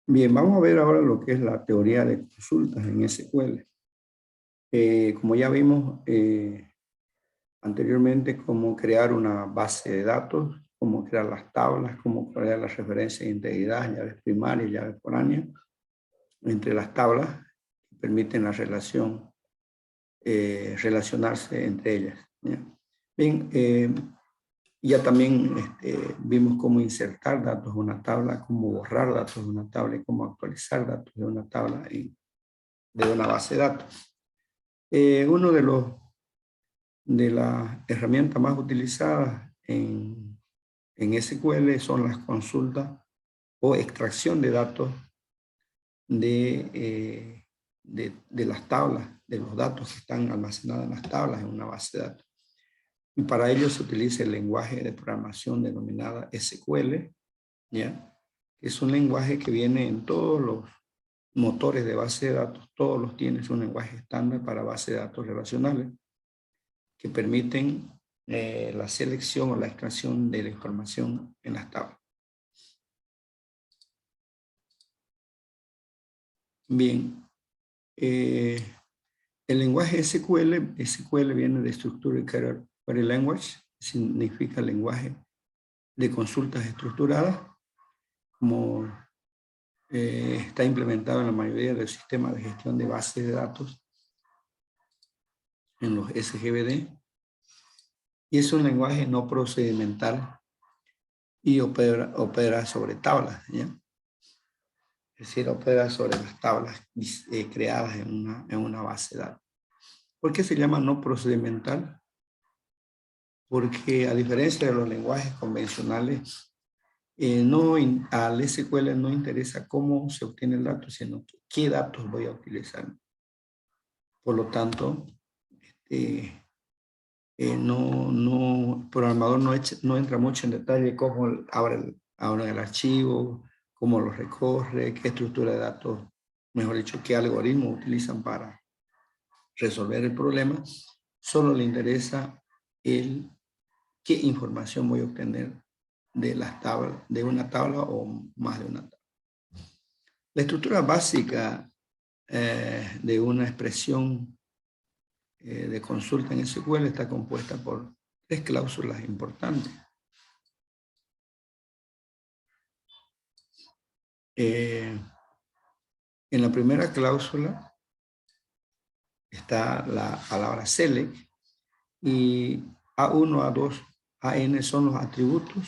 Bien, vamos a ver ahora lo que es la teoría de consultas en SQL. Como ya vimos anteriormente, cómo crear una base de datos, cómo crear las tablas, cómo crear las referencias de integridad, llaves primarias, llaves foráneas, entre las tablas que permiten la relación, relacionarse entre ellas, ¿ya? Bien, ya también vimos cómo insertar datos en una tabla, cómo borrar datos de una tabla y cómo actualizar datos de una tabla de una base de datos. Uno de las herramientas más utilizadas en SQL son las consultas o extracción de datos de las tablas, de los datos que están almacenados en las tablas en una base de datos. Y para ello se utiliza el lenguaje de programación denominada SQL, ¿ya? Es un lenguaje que viene en todos los motores de base de datos, todos los tienen, es un lenguaje estándar para base de datos relacionales que permiten la selección o la extracción de la información en las tablas. Bien, el lenguaje SQL viene de Structured Query Language, significa lenguaje de consultas estructuradas, como está implementado en la mayoría de los sistemas de gestión de bases de datos, en los SGBD, y es un lenguaje no procedimental y opera sobre tablas, ¿ya? Es decir, opera sobre las tablas creadas en una base de datos. ¿Por qué se llama no procedimental? Porque a diferencia de los lenguajes convencionales, al SQL no interesa cómo se obtiene el dato, sino qué datos voy a utilizar. Por lo tanto, el programador no entra mucho en detalle cómo abre el archivo, cómo lo recorre, qué estructura de datos, mejor dicho, qué algoritmo utilizan para resolver el problema. Solo le interesa qué información voy a obtener de las tablas, de una tabla o más de una tabla. La estructura básica de una expresión de consulta en SQL está compuesta por 3 cláusulas importantes. En la primera cláusula está la palabra select y A1, A2, AN son los atributos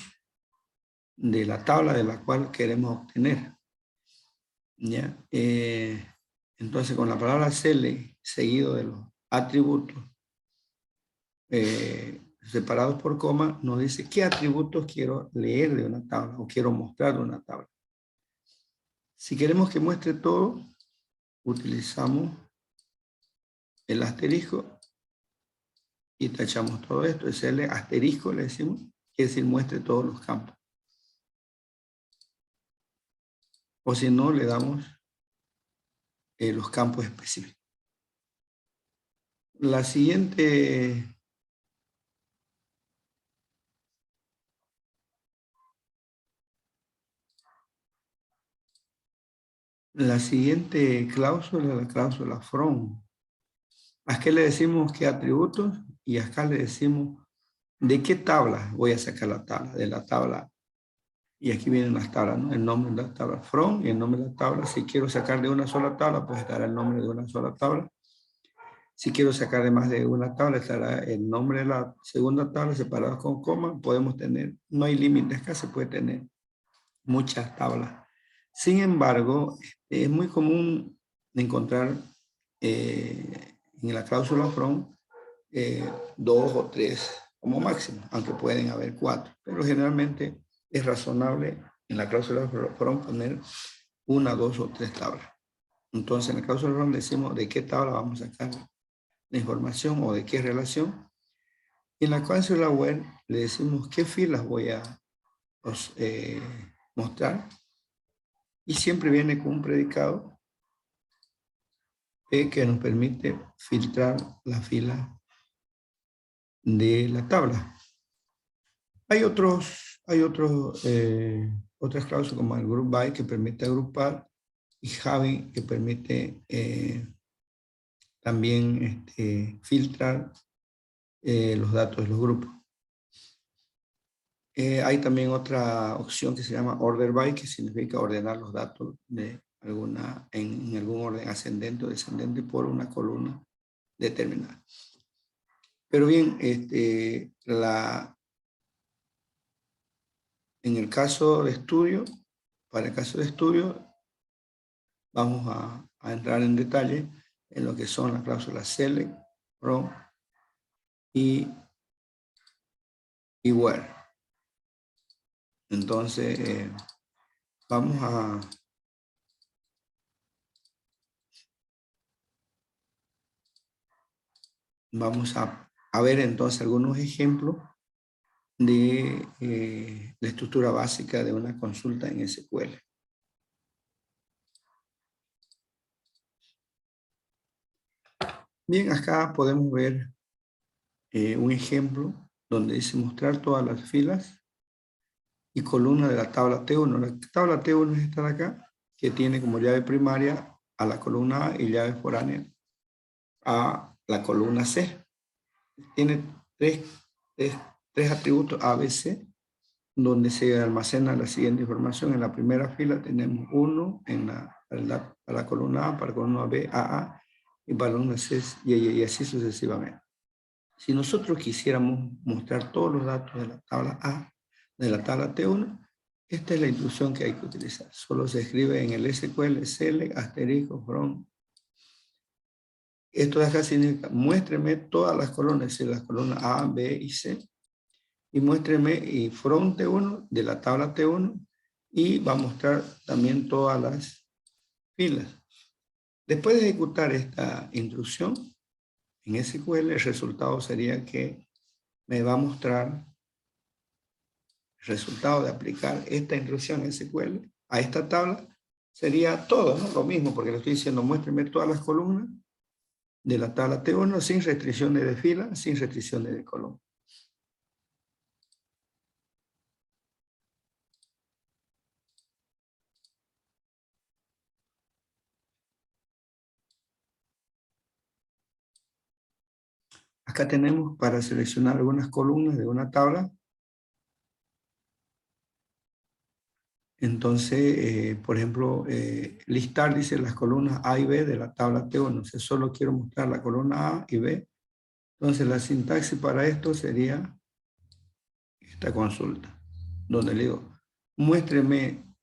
de la tabla de la cual queremos obtener, ¿ya? Entonces, con la palabra select seguido de los atributos separados por coma, nos dice qué atributos quiero leer de una tabla o quiero mostrar de una tabla. Si queremos que muestre todo, utilizamos el asterisco y tachamos todo esto. Es el asterisco, le decimos, quiere decir muestre todos los campos. O si no, le damos los campos específicos. La siguiente cláusula es la cláusula from. Aquí le decimos qué atributos y acá le decimos de qué tabla voy a sacar la tabla. De la tabla, y aquí vienen las tablas, ¿no? El nombre de la tabla from y el nombre de la tabla. Si quiero sacar de una sola tabla, pues estará el nombre de una sola tabla. Si quiero sacar de más de una tabla, estará el nombre de la segunda tabla separada con coma. Podemos tener, no hay límites, acá se puede tener muchas tablas. Sin embargo, es muy común encontrar en la cláusula from 2 o 3 como máximo, aunque pueden haber 4, pero generalmente es razonable en la cláusula from poner 1, 2 o 3 tablas. Entonces en la cláusula from decimos de qué tabla vamos a sacar la información o de qué relación. Y en la cláusula where le decimos qué filas voy a mostrar. Y siempre viene con un predicado que nos permite filtrar la fila de la tabla. Hay Hay otras cláusulas como el group by que permite agrupar y having que permite también filtrar los datos de los grupos. Hay también otra opción que se llama order by, que significa ordenar los datos de en algún orden ascendente o descendente por una columna determinada. Pero bien, en el caso de estudio, para el caso de estudio, vamos a entrar en detalle en lo que son las cláusulas select, from y where. Entonces, vamos a ver entonces algunos ejemplos de la estructura básica de una consulta en SQL. Bien, acá podemos ver un ejemplo donde dice mostrar todas las filas y columnas de la tabla T1. La tabla T1 es esta de acá, que tiene como llave primaria a la columna A y llave foránea a la columna C. Tiene tres atributos A, B, C, donde se almacena la siguiente información. En la primera fila tenemos 1 para la columna A, para la columna B, AA, y para la columna C, y así sucesivamente. Si nosotros quisiéramos mostrar todos los datos de la tabla A, de la tabla T1, esta es la instrucción que hay que utilizar. Solo se escribe en el SQL select asterisco from. Esto de acá significa muéstreme todas las columnas, es decir, las columnas A, B y C, y muéstreme y from T1 de la tabla T1 y va a mostrar también todas las filas. Después de ejecutar esta instrucción en SQL, el resultado sería que me va a mostrar el resultado de aplicar esta instrucción en SQL a esta tabla. Sería todo, ¿no? Lo mismo, porque le estoy diciendo muéstreme todas las columnas de la tabla T1 sin restricciones de fila, sin restricciones de columna. Acá tenemos para seleccionar algunas columnas de una tabla. Entonces, por ejemplo, listar dice las columnas A y B de la tabla T1. Si solo quiero mostrar la columna A y B, entonces la sintaxis para esto sería esta consulta, donde le digo, muéstreme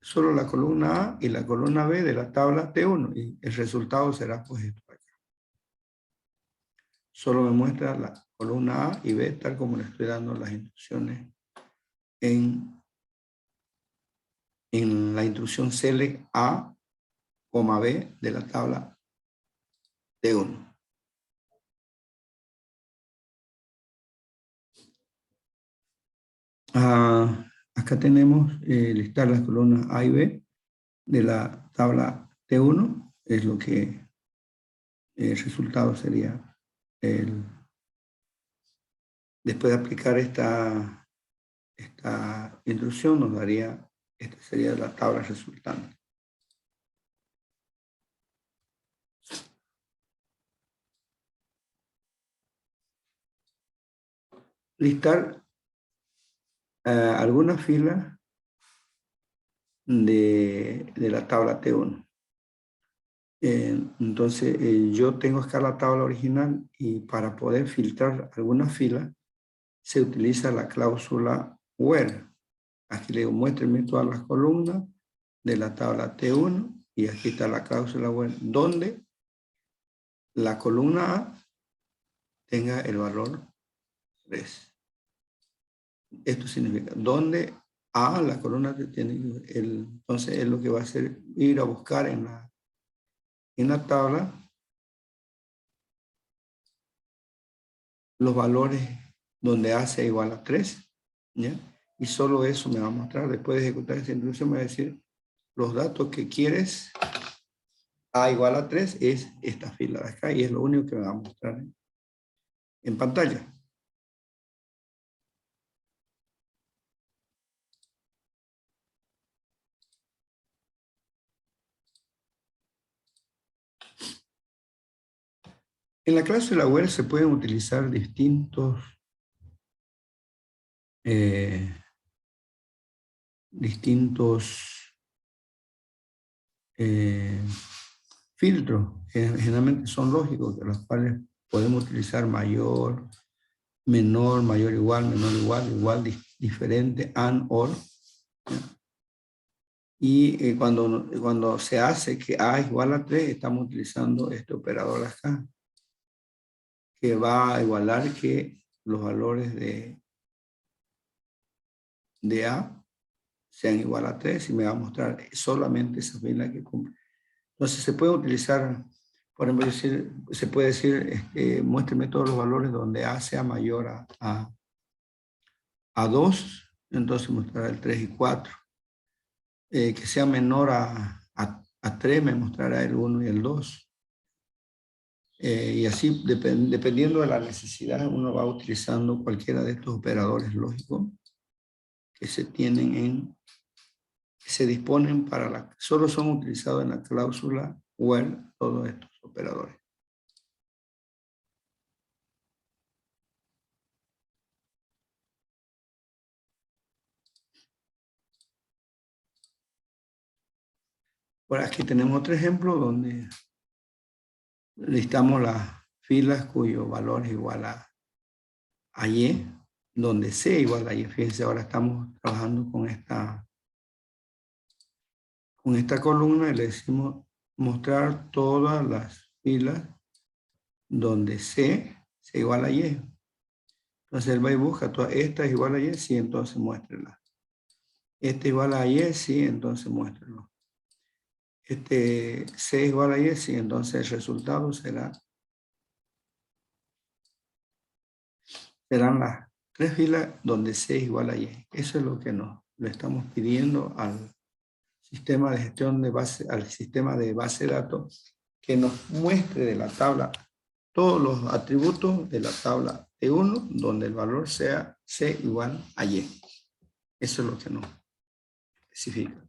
solo la columna A y la columna B de la tabla T1 y el resultado será pues esto acá. Solo me muestra la columna A y B tal como le estoy dando las instrucciones en la instrucción select A, B de la tabla T1. Acá tenemos listar las columnas A y B de la tabla T1, es lo que el resultado sería después de aplicar esta instrucción nos daría, esta sería la tabla resultante. Listar algunas filas de la tabla T1. Entonces, yo tengo acá la tabla original y para poder filtrar alguna fila se utiliza la cláusula where. Aquí le digo, muéstrenme todas las columnas de la tabla T1 y aquí está la cláusula where, donde la columna A tenga el valor 3. Esto significa, donde A, la columna que tiene, entonces es lo que va a hacer ir a buscar en la tabla los valores donde A sea igual a 3, ¿ya? Y solo eso me va a mostrar, después de ejecutar esta instrucción me va a decir, los datos que quieres A igual a 3 es esta fila de acá y es lo único que me va a mostrar en pantalla. En la cláusula where se pueden utilizar distintos filtros, que generalmente son lógicos, de los cuales podemos utilizar mayor, menor, mayor, igual, menor, igual, igual, diferente, and, or. Y cuando se hace que A es igual a 3, estamos utilizando este operador acá, que va a igualar que los valores de A sean igual a 3 y me va a mostrar solamente esa fila que cumple. Entonces se puede utilizar, por ejemplo, se puede decir, muéstrame todos los valores donde A sea mayor a 2, entonces mostrará el 3 y 4. Que sea menor a 3, me mostrará el 1 y el 2. Y así, dependiendo de la necesidad, uno va utilizando cualquiera de estos operadores lógicos que se disponen solo son utilizados en la cláusula where todos estos operadores. Bueno, aquí tenemos otro ejemplo donde listamos las filas cuyo valor es igual a Y, donde C igual a Y. Fíjense, ahora estamos trabajando con esta columna y le decimos mostrar todas las filas donde C igual a Y. Entonces él va y busca, esta es igual a Y, sí, entonces muéstrela. Esta igual a Y, sí, entonces muéstrelo. C es igual a Y, sí, entonces el resultado serán las 3 filas donde C es igual a Y. Eso es lo que le estamos pidiendo al sistema de gestión de base, al sistema de base de datos, que nos muestre de la tabla todos los atributos de la tabla T1 donde el valor sea C igual a Y. Eso es lo que nos especifica.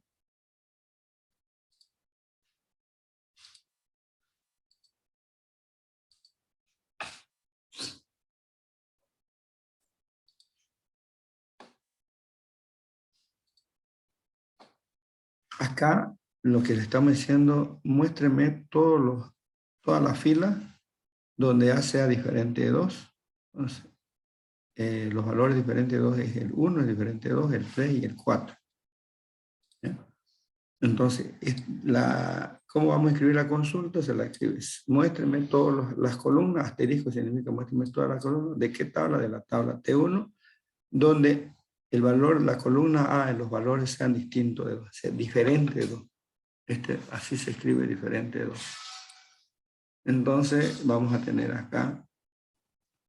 Acá lo que le estamos diciendo, muéstreme todas las filas donde A sea diferente de 2. Entonces, los valores diferentes de 2 es el 1, el diferente de 2, el 3 y el 4. ¿Ya? Entonces, ¿cómo vamos a escribir la consulta? Se la escribes. Muéstreme todas las columnas, asterisco significa muéstreme todas las columnas. ¿De qué tabla? De la tabla T1, donde el valor, la columna A, los valores sean distintos de 2, sea diferente de 2. Así se escribe diferente de 2. Entonces, vamos a tener acá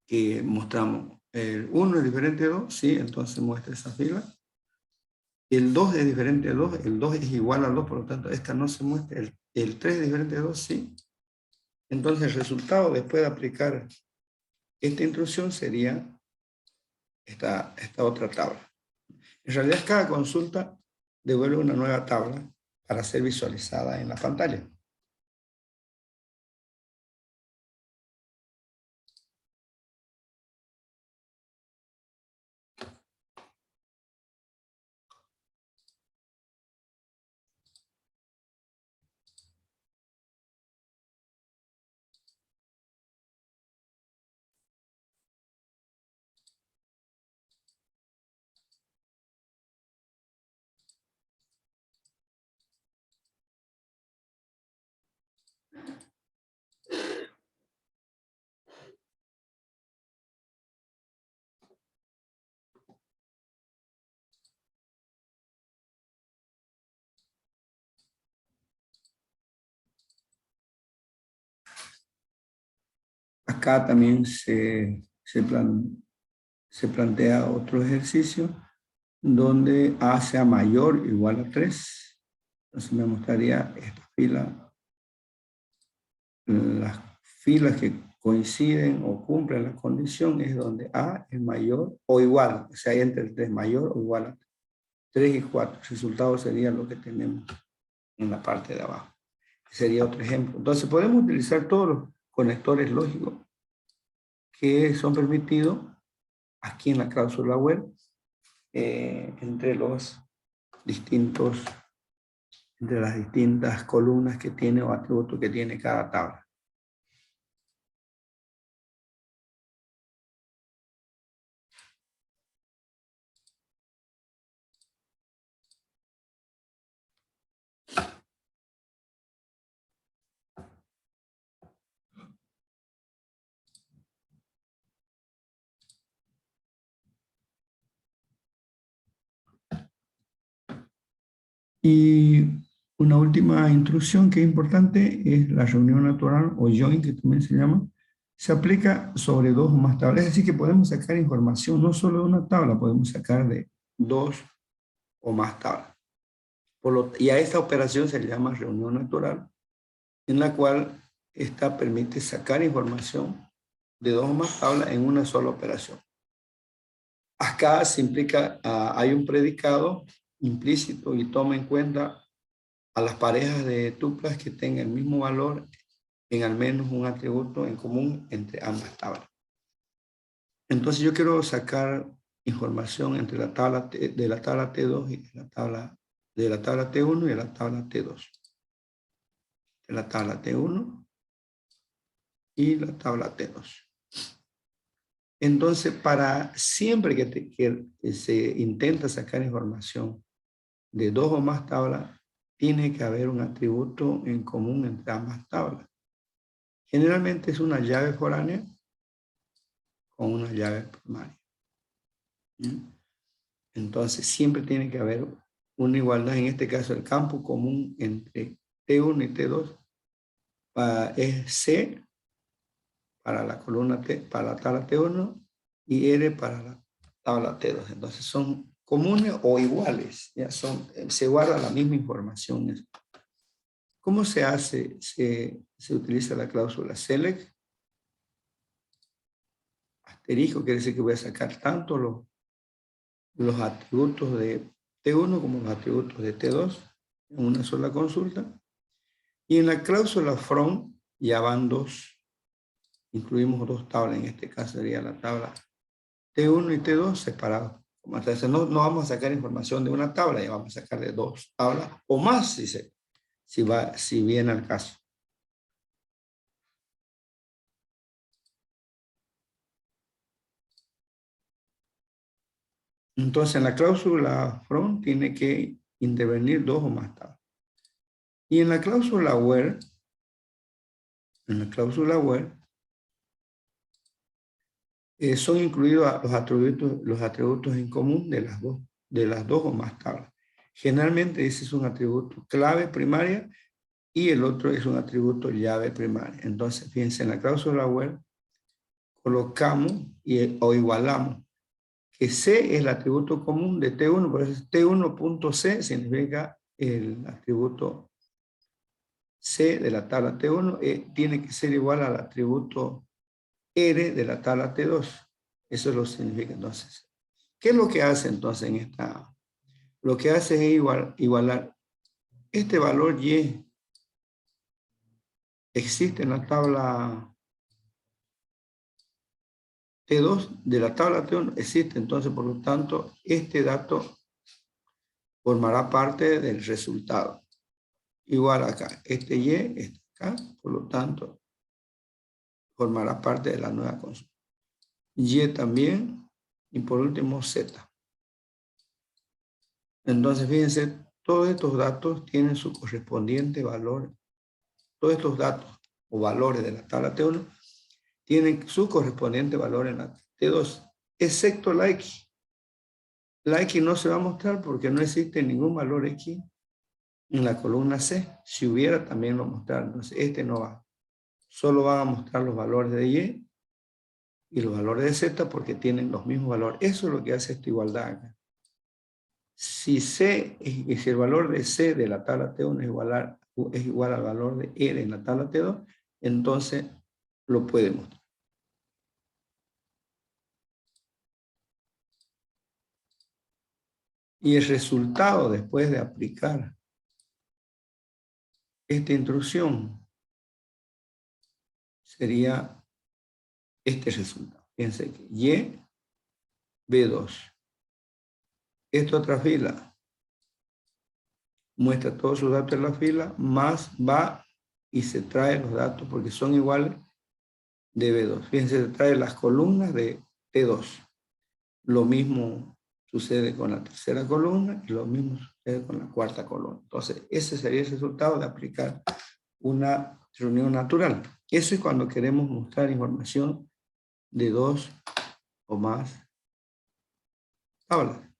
que mostramos el 1 es diferente de 2, sí, entonces muestra esa fila. El 2 es diferente de 2, el 2 es igual al 2, por lo tanto, esta no se muestra. El 3 es diferente de 2, sí. Entonces, el resultado después de aplicar esta instrucción sería esta otra tabla. En realidad, cada consulta devuelve una nueva tabla para ser visualizada en la pantalla. Acá también se plantea otro ejercicio donde A sea mayor o igual a 3. Entonces me mostraría esta fila, las filas que coinciden o cumplen la condición es donde A es mayor o igual, o sea, entre el 3 mayor o igual a 3 y 4. El resultado sería lo que tenemos en la parte de abajo. Sería otro ejemplo. Entonces podemos utilizar todos los conectores lógicos que son permitidos aquí en la cláusula web entre las distintas columnas que tiene o atributos que tiene cada tabla. Y una última instrucción que es importante es la reunión natural o join, que también se llama. Se aplica sobre dos o más tablas. Es decir, que podemos sacar información no solo de una tabla, podemos sacar de dos o más tablas. Y a esta operación se le llama reunión natural, en la cual esta permite sacar información de dos o más tablas en una sola operación. Acá se implica, hay un predicado implícito y toma en cuenta a las parejas de tuplas que tengan el mismo valor en al menos un atributo en común entre ambas tablas. Entonces yo quiero sacar información entre la tabla de la tabla T2 y de la tabla T1 y de la tabla T2. De la tabla T1 y la tabla T2. Entonces, para siempre que se intenta sacar información de dos o más tablas, tiene que haber un atributo en común entre ambas tablas. Generalmente es una llave foránea con una llave primaria. Entonces, siempre tiene que haber una igualdad. En este caso, el campo común entre T1 y T2 es C para la columna T, para la tabla T1 y R para la tabla T2. Entonces, son comunes o iguales. Ya se guarda la misma información. ¿Cómo se hace? Se utiliza la cláusula select. Asterisco quiere decir que voy a sacar tanto los atributos de T1 como los atributos de T2 en una sola consulta. Y en la cláusula from ya van dos. Incluimos dos tablas. En este caso sería la tabla T1 y T2 separados. Entonces no vamos a sacar información de una tabla, ya vamos a sacar de dos tablas o más si viene al caso. Entonces, en la cláusula from tiene que intervenir dos o más tablas. Y en la cláusula where, son incluidos los atributos en común de las dos o más tablas. Generalmente ese es un atributo clave primaria y el otro es un atributo llave primaria. Entonces, fíjense, en la cláusula where colocamos o igualamos que C es el atributo común de T1, por eso T1.C significa el atributo C de la tabla T1, tiene que ser igual al atributo R de la tabla T2. Eso lo significa entonces. ¿Qué es lo que hace entonces en esta? Lo que hace es igualar este valor Y. Existe en la tabla T2, de la tabla T1 existe, entonces por lo tanto este dato formará parte del resultado. Igual acá, este Y está acá, por lo tanto formará parte de la nueva consulta. Y también, y por último Z. Entonces fíjense, todos estos datos tienen su correspondiente valor. Todos estos datos o valores de la tabla T1 tienen su correspondiente valor en la T2, excepto la X. La X no se va a mostrar porque no existe ningún valor X en la columna C. Si hubiera, también lo mostraron. Entonces, este no va. Solo van a mostrar los valores de Y y los valores de Z porque tienen los mismos valores. Eso es lo que hace esta igualdad acá. Si el valor de C de la tabla T1 es igual al valor de R en la tabla T2, entonces lo puede mostrar. Y el resultado después de aplicar esta instrucción sería este resultado. Fíjense que Y, B2. Esta otra fila muestra todos sus datos en la fila, más va y se trae los datos porque son iguales de B2. Fíjense, se trae las columnas de T2. Lo mismo sucede con la tercera columna y lo mismo sucede con la cuarta columna. Entonces, ese sería el resultado de aplicar una reunión natural. Eso es cuando queremos mostrar información de 2 o más tablas.